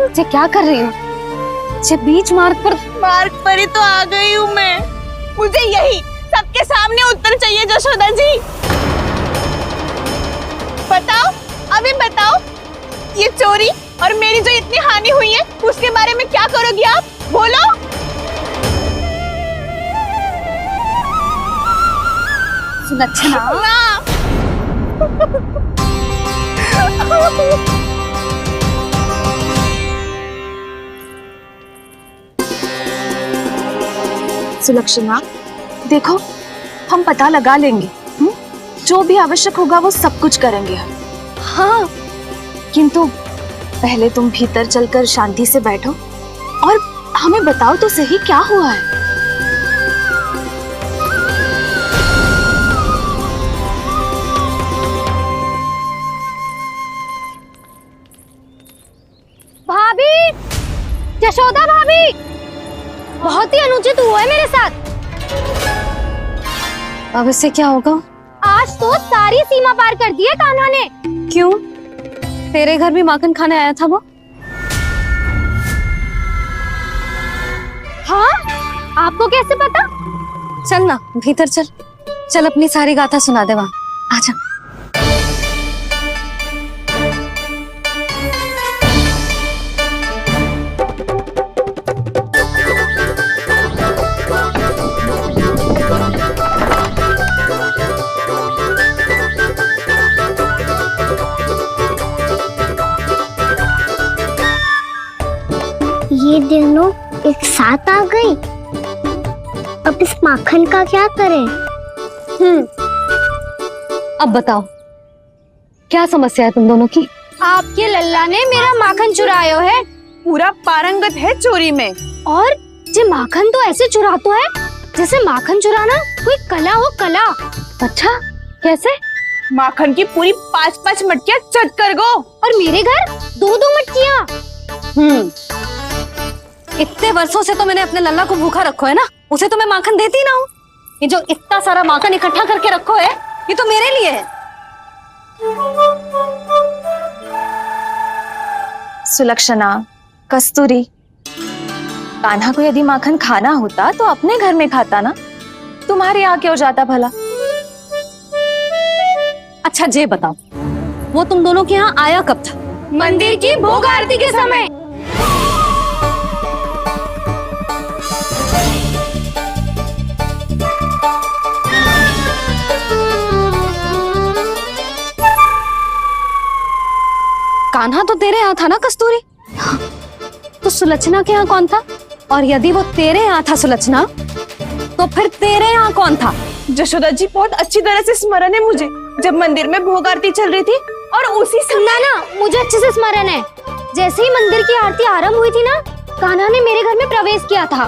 ये क्या कर रही हो? ये बीच मार्ग पर ही तो आ गई हूँ मैं। मुझे यही सबके सामने उत्तर चाहिए जशोदा जी। बताओ, अभी बताओ, ये चोरी और मेरी जो इतनी हानि हुई है उसके बारे में क्या करोगी आप? बोलो। सुलक्षणा, सुलक्षणा, देखो हम पता लगा लेंगे। जो भी आवश्यक होगा वो सब कुछ करेंगे हम। हाँ, किंतु पहले तुम भीतर चलकर शांति से बैठो और हमें बताओ तो सही क्या हुआ है। भाभी, यशोदा भाभी, बहुत ही अनुचित हुआ है मेरे साथ। अब इससे क्या होगा? आज तो सारी सीमा पार कर दी है कान्हा ने। क्यों? तेरे घर भी माखन खाने आया था वो? हाँ, आपको कैसे पता? चल ना भीतर चल, चल अपनी सारी गाथा सुना दे वहाँ। आजा। ये दोनों एक साथ आ गई। अब इस माखन का क्या करें? अब बताओ क्या समस्या है तुम दोनों की? आपके लल्ला ने मेरा माखन चुरायो है। पूरा पारंगत है चोरी में। और ये माखन तो ऐसे चुरातो है जैसे माखन चुराना कोई कला हो, कला। अच्छा, कैसे? माखन की पूरी 5-5 मटकियां चट कर गो। और मेरे घर 2-2 मटकियां। इतने वर्षों से तो मैंने अपने लल्ला को भूखा रखो है ना, उसे तो मैं माखन देती ना हूँ। ये जो इतना सारा माखन इकट्ठा करके रखो है, ये तो मेरे लिए है। सुलक्षणा, कस्तूरी, कान्हा को यदि माखन खाना होता तो अपने घर में खाता ना, तुम्हारे यहाँ क्यों जाता भला? अच्छा ये बताओ, वो तुम दोनों के यहाँ आया कब था? मंदिर की भोग आरती के समय। कान्हा तो तेरे यहाँ था ना कस्तूरी? तो सुलक्षणा के यहाँ कौन था? और यदि वो तेरे यहाँ था सुलक्षणा, तो फिर तेरे यहाँ कौन था? जशोदा जी, बहुत अच्छी तरह से स्मरण है मुझे, जब मंदिर में भोग आरती चल रही थी और उसी समय ना, मुझे अच्छे से स्मरण है। जैसे ही मंदिर की आरती आरंभ हुई थी ना, कान्हा ने मेरे घर में प्रवेश किया था।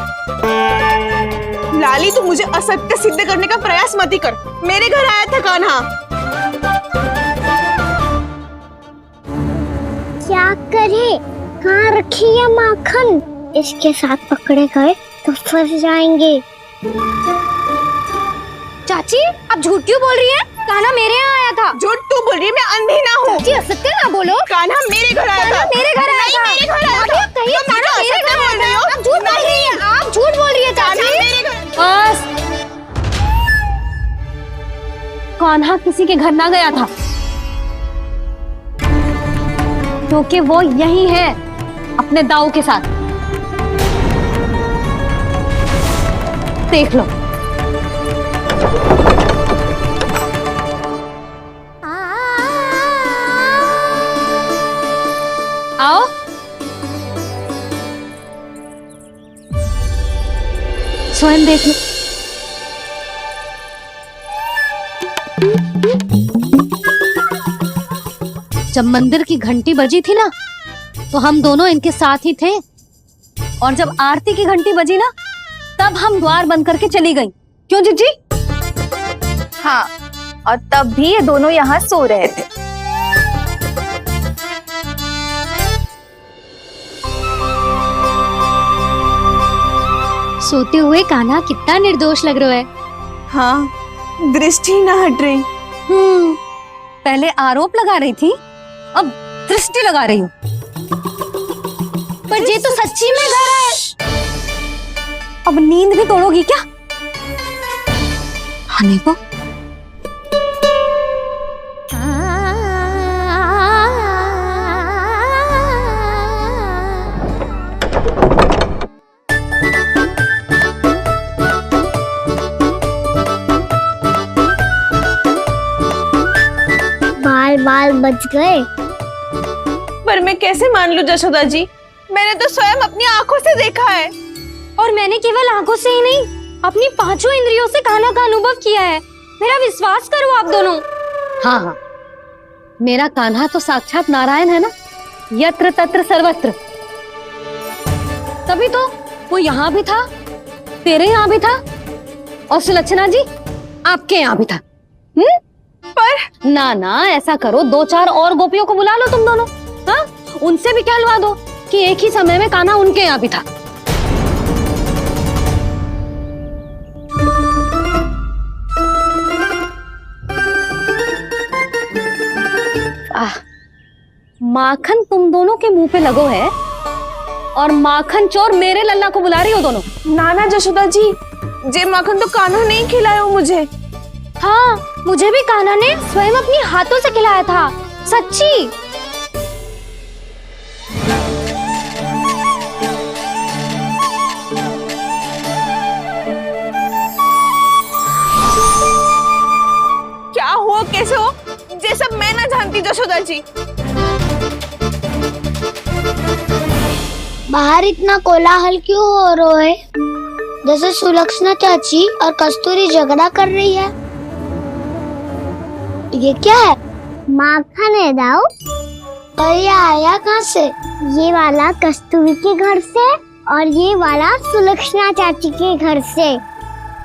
लाली, तू मुझे असत्य सिद्ध करने का प्रयास मत ही कर। मेरे घर आया था कान्हा। क्या करे? कहाँ रखी है माखन? इसके साथ पकड़े गए तो फंस जाएंगे। चाची, आप झूठ क्यों बोल रही हैं? कान्हा मेरे यहाँ आया था। झूठ तू बोल रही है? मैं अंधी ना हूँ। चाची, असत्य ना बोलो। कान्हा मेरे घर आया था। मेरे घर आया था। मेरे घर आया था। कहिए कान्हा मेरे घर आया था। आप झूठ बोल रही हैं। आप झूठ बोल रही है चाची। बस, कान्हा किसी के घर ना गया था, क्योंकि वो यही है अपने दाऊ के साथ। देख लो। आओ। स्वयं देख लो। जब मंदिर की घंटी बजी थी ना, तो हम दोनों इनके साथ ही थे, और जब आरती की घंटी बजी ना, तब हम द्वार बंद करके चली गई। क्यों जीजी? हाँ, और तब भी ये दोनों यहाँ सो रहे थे। सोते हुए कान्हा कितना निर्दोष लग रहा है। हाँ, दृष्टि ना हट रही। पहले आरोप लगा रही थी, अब दृष्टि लगा रही हूँ। पर ये तो सच्ची में घर है। अब नींद भी तोड़ोगी क्या? हनी को बाल बाल बच गए। पर मैं कैसे मान लूं जशोदा जी, मैंने तो स्वयं अपनी आंखों से देखा है। और मैंने केवल आंखों से ही नहीं, अपनी पांचों इंद्रियों से कान्हा का अनुभव किया है। मेरा विश्वास करो आप दोनों। हाँ हाँ, मेरा कान्हा तो साक्षात नारायण है ना, यत्र तत्र सर्वत्र। तभी तो वो यहाँ भी था, तेरे यहाँ भी था, और सुलक्षणा जी आपके यहाँ भी था। पर ना ना, ऐसा करो, 2-4 और गोपियों को बुला लो तुम दोनों। हाँ, उनसे भी कहलवा दो कि एक ही समय में कान्हा उनके यहाँ भी था। माखन तुम दोनों के मुंह पे लगो है, और माखन चोर मेरे लल्ला को बुला रही हो दोनों। नाना जशोदा जी, जे माखन तो कान्हा नहीं खिलाया मुझे। हाँ, मुझे भी कान्हा ने स्वयं अपनी हाथों से खिलाया था, सच्ची। क्या हो कैसे हो, ये सब मैं ना जानती जशोदा जी। बाहर इतना कोलाहल क्यों हो रहा है? जैसे सुलक्षणा चाची और कस्तूरी झगड़ा कर रही है। ये क्या है? माखन है दाऊ। और ये आया कहाँ से? ये वाला कस्तूरी के घर से और ये वाला सुलक्षणा चाची के घर से।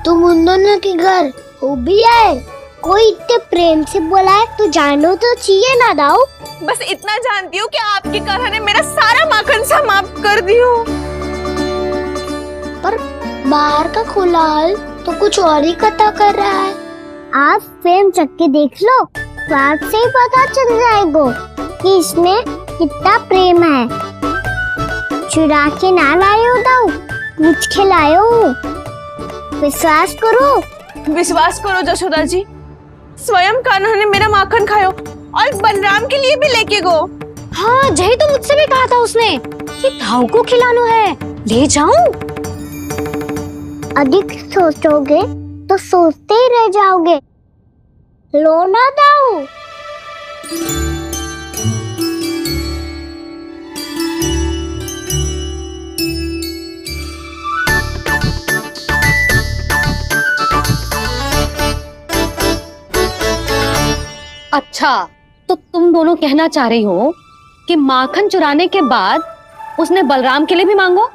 तुम उन दोनों के घर हो भी आए? कोई इतने प्रेम से बोला है तो जानो तो चाहिए ना दाऊ। बस इतना जानती हूँ कि आपके कान्हा ने मेरा सारा माखन समाप्त कर दियो। पर बाहर का कोलाहल तो कुछ और ही कथा कर रहा है। आप स्वयं चख के देख लो, स्वाद से ही पता चल जाएगा कि इसमें कितना प्रेम है। चुरा के ना लाए हो दाऊ, पूछ के लाए हो। विश्वास करो जशोदा जी, स्वयं कान्हा ने मेरा माखन खायो और बलराम के लिए भी लेके गो। हाँ, जही तो मुझसे भी कहा था उसने कि दाऊ को खिलाना है, ले जाऊं। अधिक सोचोगे तो सोचते ही रह जाओगे। लो ना दाऊ। अच्छा, तो तुम दोनों कहना चाह रही हो कि माखन चुराने के बाद उसने बलराम के लिए भी मांगो?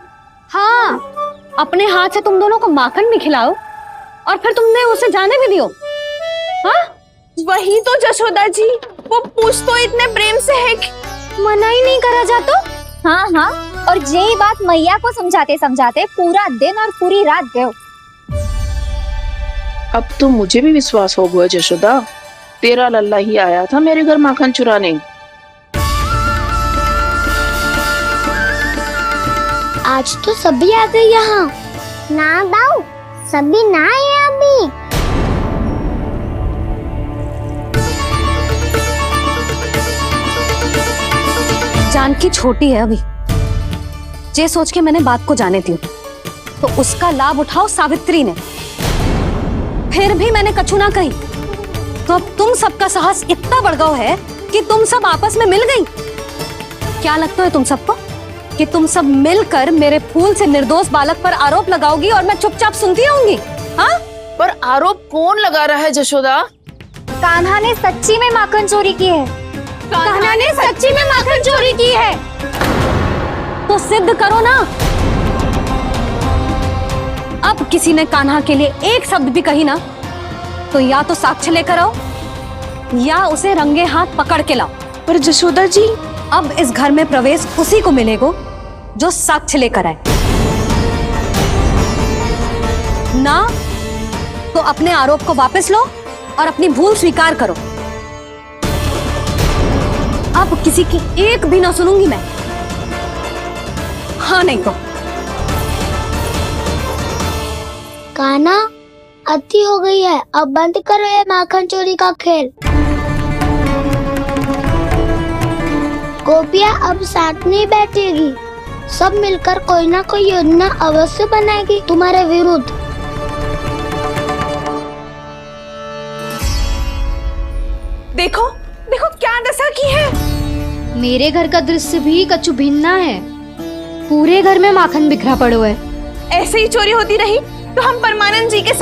हाँ, अपने हाथ से तुम दोनों को माखन भी खिलाओ और फिर तुमने उसे जाने भी दियो। हाँ, वही तो जशोदा जी, वो पूछ तो इतने प्रेम से है कि मना ही नहीं करा जाता। हाँ हाँ, और यही बात मैया को समझाते समझाते पूरा दिन और पूरी रात गयो। अब तो मुझे भी विश्वास हो गया जशोदा, तेरा लल्ला ही आया था मेरे घर माखन चुराने। आज तो सभी आ गए यहाँ। ना दाऊ, सभी ना आए अभी। जानकी छोटी है अभी, ये सोच के मैंने बात को जाने दी, तो उसका लाभ उठाओ सावित्री ने। फिर भी मैंने कछु ना कही, तो अब तुम सबका साहस इतना बढ़ गया है कि तुम सब आपस में मिल गई। क्या लगता है तुम सबको कि तुम सब मिलकर मेरे फूल से निर्दोष बालक पर आरोप लगाओगी और मैं चुपचाप सुनती रहूंगी? हाँ, पर आरोप कौन लगा रहा है जशोदा? कान्हा ने सच्ची में माखन चोरी की है। कान्हा ने सच्ची में माखन चोरी की है। तो सिद्ध करो ना। अब किसी ने कान्हा के लिए एक शब्द भी कही ना, तो या तो साक्ष्य लेकर आओ या उसे रंगे हाथ पकड़ के लाओ। पर जशोदा जी, अब इस घर में प्रवेश उसी को मिलेगा जो साक्ष्य लेकर आए। ना तो अपने आरोप को वापस लो और अपनी भूल स्वीकार करो। अब किसी की एक भी ना सुनूंगी मैं। हाँ नहीं तो। कान्हा, अति हो गई है, अब बंद करो ये माखन चोरी का खेल। गोपियाँ अब साथ नहीं बैठेगी, सब मिलकर कोई ना कोई योजना अवश्य बनाएगी तुम्हारे विरुद्ध। देखो देखो क्या दशा की है। मेरे घर का दृश्य भी कछु भिन्न है। पूरे घर में माखन बिखरा पड़ो है। ऐसे ही चोरी होती रही तो हम परमानंद जी के